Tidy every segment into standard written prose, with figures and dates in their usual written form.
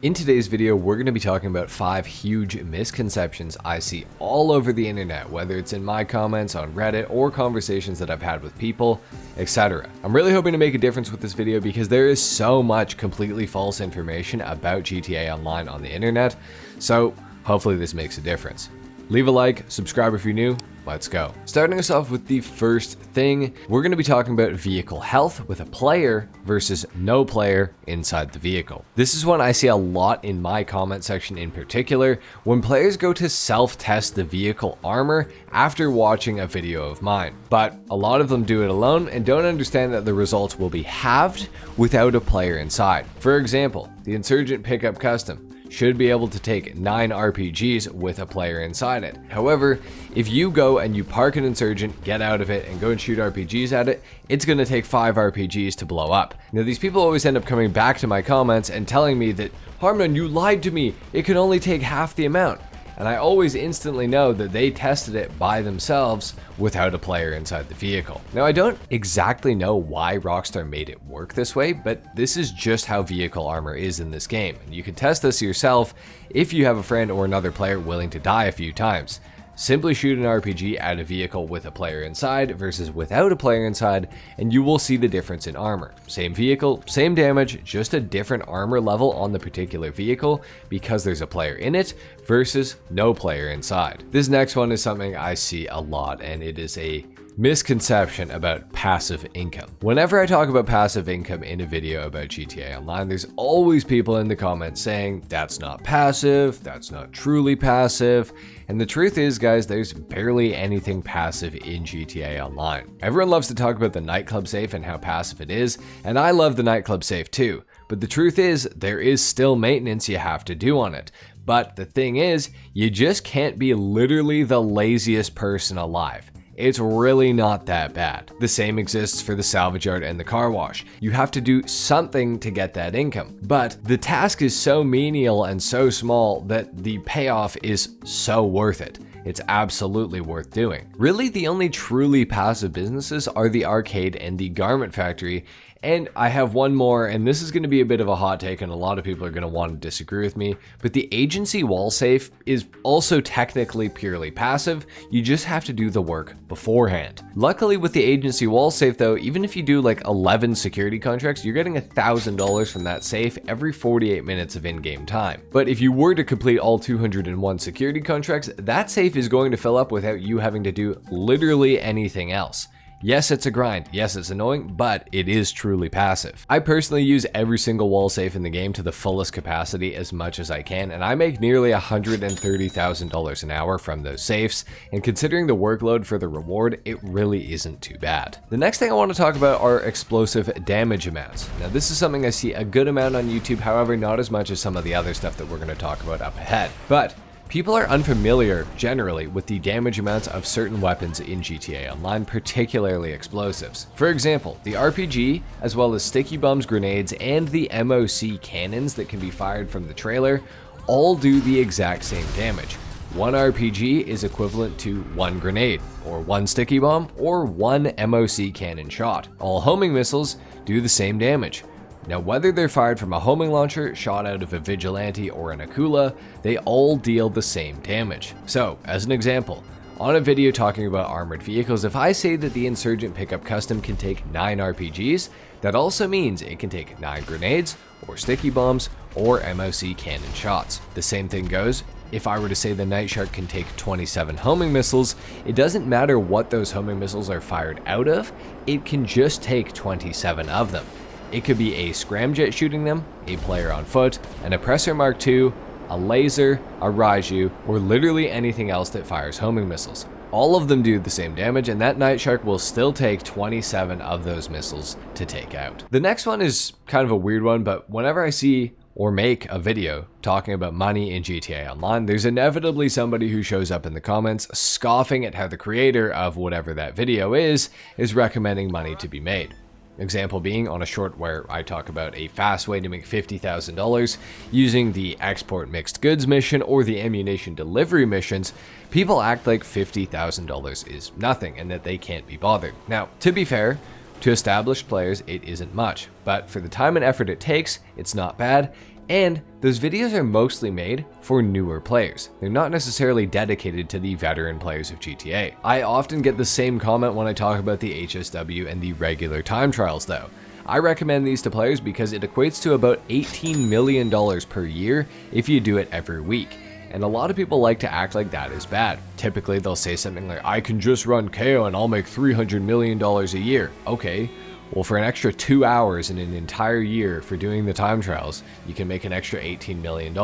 In today's video, we're going to be talking about 5 huge misconceptions I see all over the internet, whether it's in my comments on Reddit or conversations that I've had with people, etc. I'm really hoping to make a difference with this video because there is so much completely false information about GTA Online on the internet, so hopefully this makes a difference. Leave a like, subscribe if you're new, let's go. Starting us off with the first thing, we're going to be talking about vehicle health with a player versus no player inside the vehicle. This is one I see a lot in my comment section in particular, when players go to self-test the vehicle armor after watching a video of mine. But a lot of them do it alone and don't understand that the results will be halved without a player inside. For example, the Insurgent Pickup Custom should be able to take 9 RPGs with a player inside it. However, if you go and you park an Insurgent, get out of it, and go and shoot RPGs at it, it's going to take 5 RPGs to blow up. Now, these people always end up coming back to my comments and telling me that, HarmNone, you lied to me, it can only take half the amount. And I always instantly know that they tested it by themselves without a player inside the vehicle. Now, I don't exactly know why Rockstar made it work this way, but this is just how vehicle armor is in this game. And you can test this yourself if you have a friend or another player willing to die a few times. Simply shoot an RPG at a vehicle with a player inside versus without a player inside, and you will see the difference in armor. Same vehicle, same damage, just a different armor level on the particular vehicle because there's a player in it versus no player inside. This next one is something I see a lot, and it is a misconception about passive income. Whenever I talk about passive income in a video about GTA Online, there's always people in the comments saying, that's not passive, that's not truly passive. And the truth is, guys, there's barely anything passive in GTA Online. Everyone loves to talk about the nightclub safe and how passive it is, and I love the nightclub safe too. But the truth is, there is still maintenance you have to do on it. But the thing is, you just can't be literally the laziest person alive. It's really not that bad. The same exists for the salvage yard and the car wash. You have to do something to get that income, but the task is so menial and so small that the payoff is so worth it. It's absolutely worth doing. Really, the only truly passive businesses are the arcade and the garment factory. And I have one more, and this is going to be a bit of a hot take, and a lot of people are going to want to disagree with me, but the agency wall safe is also technically purely passive. You just have to do the work beforehand. Luckily with the agency wall safe though, even if you do like 11 security contracts, you're getting $1,000 from that safe every 48 minutes of in-game time. But if you were to complete all 201 security contracts, that safe is going to fill up without you having to do literally anything else. Yes, it's a grind. Yes, it's annoying, but it is truly passive. I personally use every single wall safe in the game to the fullest capacity as much as I can, and I make nearly $130,000 an hour from those safes, and considering the workload for the reward, it really isn't too bad. The next thing I want to talk about are explosive damage amounts. Now, this is something I see a good amount on YouTube, however, not as much as some of the other stuff that we're going to talk about up ahead. But people are unfamiliar, generally, with the damage amounts of certain weapons in GTA Online, particularly explosives. For example, the RPG, as well as sticky bombs, grenades, and the MOC cannons that can be fired from the trailer, all do the exact same damage. One RPG is equivalent to 1 grenade, or 1 sticky bomb, or 1 MOC cannon shot. All homing missiles do the same damage. Now, whether they're fired from a homing launcher, shot out of a Vigilante, or an Akula, they all deal the same damage. So, as an example, on a video talking about armored vehicles, if I say that the Insurgent Pickup Custom can take 9 RPGs, that also means it can take 9 grenades, or sticky bombs, or MOC cannon shots. The same thing goes if I were to say the Night Shark can take 27 homing missiles. It doesn't matter what those homing missiles are fired out of, it can just take 27 of them. It could be a scramjet shooting them, a player on foot, an oppressor Mark II, a laser, a Raiju, or literally anything else that fires homing missiles. All of them do the same damage, and that Night Shark will still take 27 of those missiles to take out. The next one is kind of a weird one, but whenever I see or make a video talking about money in GTA Online, there's inevitably somebody who shows up in the comments scoffing at how the creator of whatever that video is recommending money to be made. Example being on a short where I talk about a fast way to make $50,000 using the export mixed goods mission or the ammunition delivery missions, people act like $50,000 is nothing and that they can't be bothered. Now, to be fair, to established players, it isn't much, but for the time and effort it takes, it's not bad, And those videos are mostly made for newer players. They're not necessarily dedicated to the veteran players of GTA. I often get the same comment when I talk about the HSW and the regular time trials though. I recommend these to players because it equates to about $18 million per year if you do it every week. And a lot of people like to act like that is bad. Typically they'll say something like, I can just run KO and I'll make $300 million a year. Okay. Well, for an extra 2 hours in an entire year for doing the time trials, you can make an extra $18 million.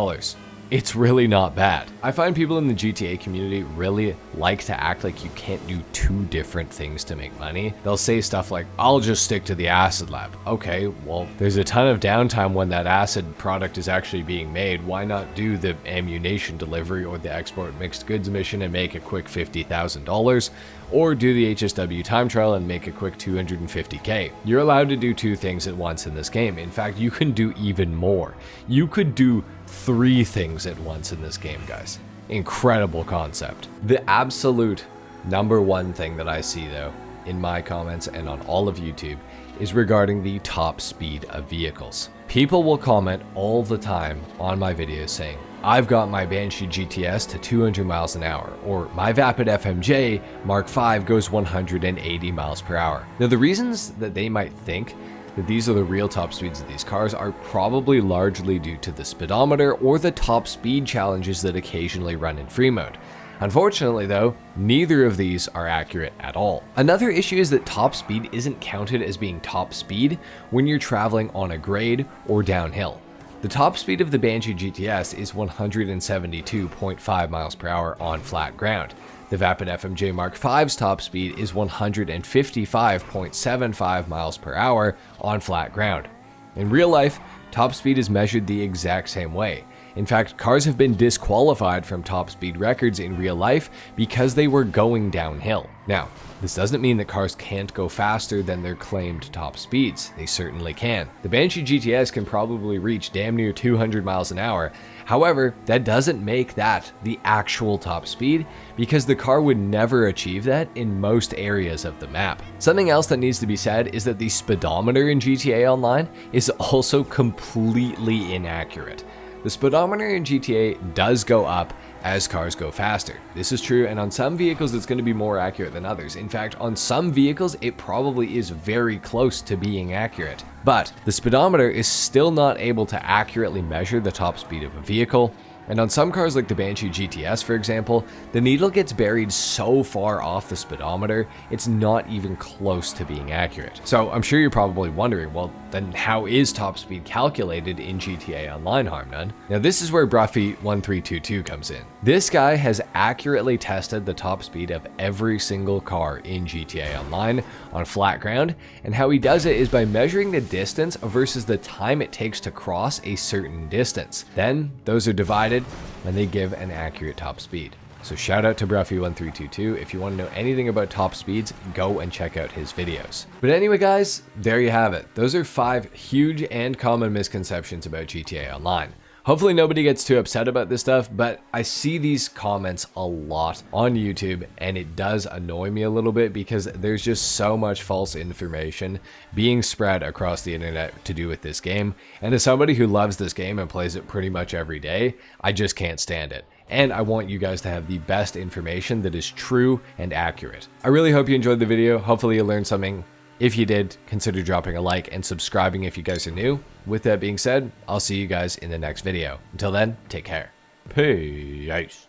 It's really not bad. I find people in the GTA community really like to act like you can't do two different things to make money. They'll say stuff like, I'll just stick to the acid lab. Okay, well, there's a ton of downtime when that acid product is actually being made. Why not do the ammunition delivery or the export mixed goods mission and make a quick $50,000? Or do the HSW time trial and make a quick 250K. You're allowed to do two things at once in this game. In fact, you can do even more. You could do 3 things at once in this game, guys. Incredible concept. The absolute #1 thing that I see though, in my comments and on all of YouTube, is regarding the top speed of vehicles. People will comment all the time on my videos saying, I've got my Banshee GTS to 200 miles an hour, or my Vapid FMJ Mark V goes 180 miles per hour. Now the reasons that they might think that these are the real top speeds of these cars are probably largely due to the speedometer or the top speed challenges that occasionally run in free mode. Unfortunately though, neither of these are accurate at all. Another issue is that top speed isn't counted as being top speed when you're traveling on a grade or downhill. The top speed of the Banshee GTS is 172.5 miles per hour on flat ground. The Vapid FMJ Mark V's top speed is 155.75 miles per hour on flat ground. In real life, top speed is measured the exact same way. In fact, cars have been disqualified from top speed records in real life because they were going downhill. Now, this doesn't mean that cars can't go faster than their claimed top speeds. They certainly can. The Banshee GTS can probably reach damn near 200 miles an hour. However, that doesn't make that the actual top speed because the car would never achieve that in most areas of the map. Something else that needs to be said is that the speedometer in GTA Online is also completely inaccurate. The speedometer in GTA does go up as cars go faster. This is true, and on some vehicles it's going to be more accurate than others. In fact, on some vehicles it probably is very close to being accurate. But the speedometer is still not able to accurately measure the top speed of a vehicle. And on some cars like the Banshee GTS, for example, the needle gets buried so far off the speedometer, it's not even close to being accurate. So I'm sure you're probably wondering, well, then how is top speed calculated in GTA Online, HarmNone? Now this is where Bruffy1322 comes in. This guy has accurately tested the top speed of every single car in GTA Online on flat ground, and how he does it is by measuring the distance versus the time it takes to cross a certain distance. Then those are divided and they give an accurate top speed. So shout out to Bruffy1322. If you want to know anything about top speeds, go and check out his videos. But anyway guys, there you have it. Those are 5 huge and common misconceptions about GTA Online. Hopefully nobody gets too upset about this stuff, but I see these comments a lot on YouTube and it does annoy me a little bit because there's just so much false information being spread across the internet to do with this game. And as somebody who loves this game and plays it pretty much every day, I just can't stand it. And I want you guys to have the best information that is true and accurate. I really hope you enjoyed the video. Hopefully you learned something. If you did, consider dropping a like and subscribing if you guys are new. With that being said, I'll see you guys in the next video. Until then, take care. Peace.